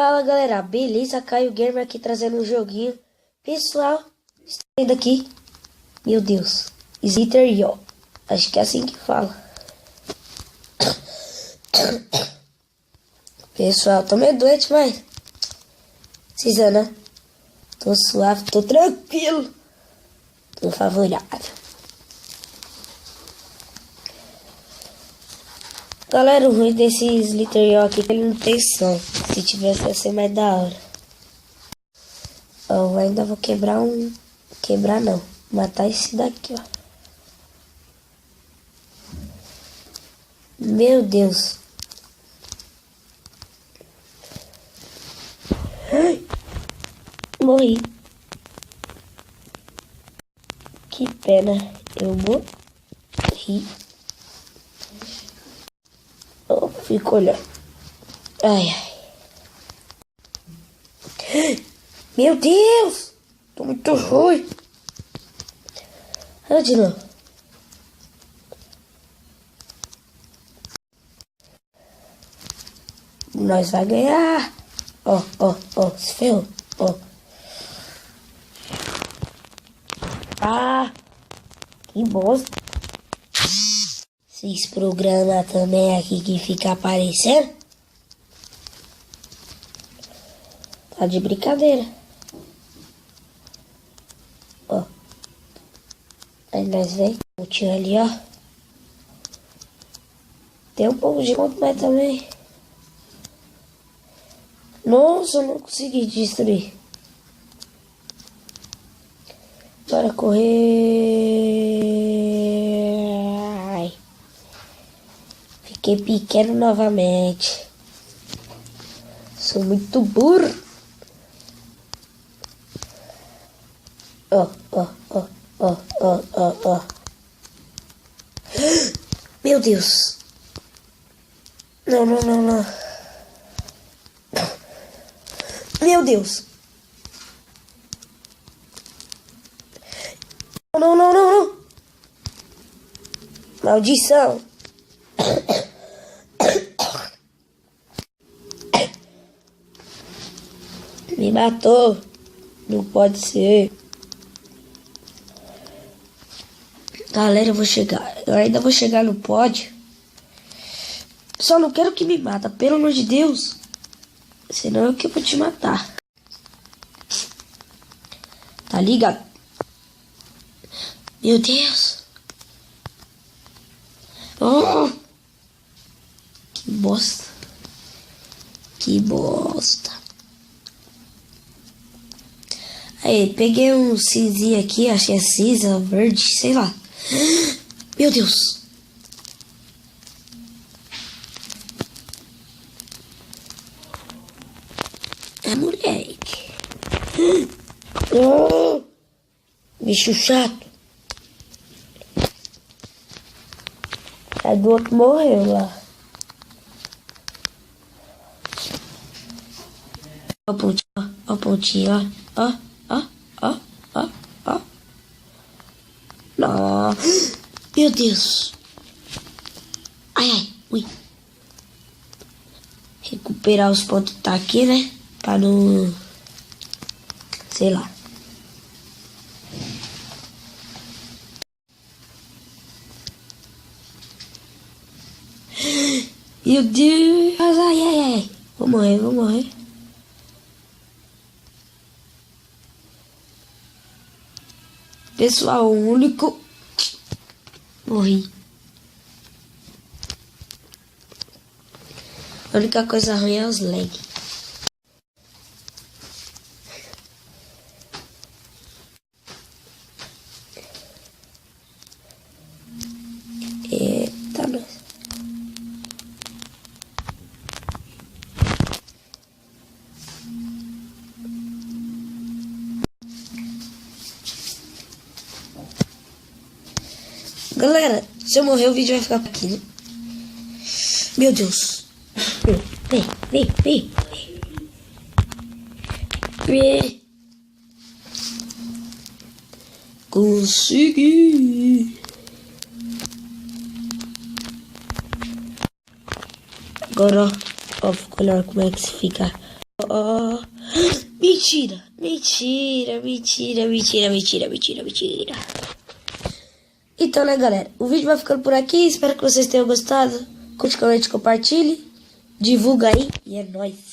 Fala galera, beleza? Caio Gamer aqui trazendo um joguinho. Pessoal, está vendo aqui? Meu Deus, Slither.io. Acho que é assim que fala. Pessoal, tô meio doente, mas precisa, né? Tô suave, tô tranquilo, tô favorável. Galera, o ruim desse Slither.io aqui é que ele não tem som. Se tivesse ia ser mais da hora. Eu ainda vou quebrar um... Quebrar não. Matar esse daqui, ó. Meu Deus. Ai, morri. Que pena. Eu morri. Eu fico olhando. Ai, ai. Meu Deus! Tô muito ruim. Olha de novo. Nós vai ganhar. Ó, ó, ó. Se ferrou. Ó. Ah, que bosta. Esses programas também aqui que fica aparecendo. Tá de brincadeira. Ó. Aí nós vem. O tio ali, ó. Tem um pouco de conta, mas também. Nossa, eu não consegui destruir. Bora correr. Ai. Fiquei pequeno novamente. Sou muito burro. Ó, ó, ó, ó, ó, ó, ó. Meu Deus. Não, não, não, não. Meu Deus. Não, não, não, não. Maldição. Me matou. Não pode ser. Galera, eu vou chegar. Eu ainda vou chegar no pódio. Só não quero que me mata, pelo amor de Deus. Senão eu que vou te matar. Tá ligado? Meu Deus. Oh. Que bosta. Que bosta. Aí, peguei um cinzinho aqui, achei cinza, verde, sei lá. Meu Deus. É moleque. Oh, bicho chato. Aí do outro morreu lá. Ó o pontinho, ó, ó, ó, ó, ó. Não. Meu Deus. Ai, ai, ui. Recuperar os pontos que tá aqui, né? Pra não... Sei lá. Meu Deus. Ai, ai, ai. Vou morrer, vou morrer. Pessoal, o único... Morri. A única coisa ruim é os lag. Eita, nós. Galera, se eu morrer o vídeo vai ficar aqui, né? Meu Deus. Vem, vem, vem, vem. Consegui. Agora, ó, vou olhar como é que se fica Ó. Mentira, mentira, mentira, mentira, mentira, mentira, mentira. Então, né, galera? O vídeo vai ficando por aqui. Espero que vocês tenham gostado. Curte, comente, compartilhe. Divulga aí. E é nóis.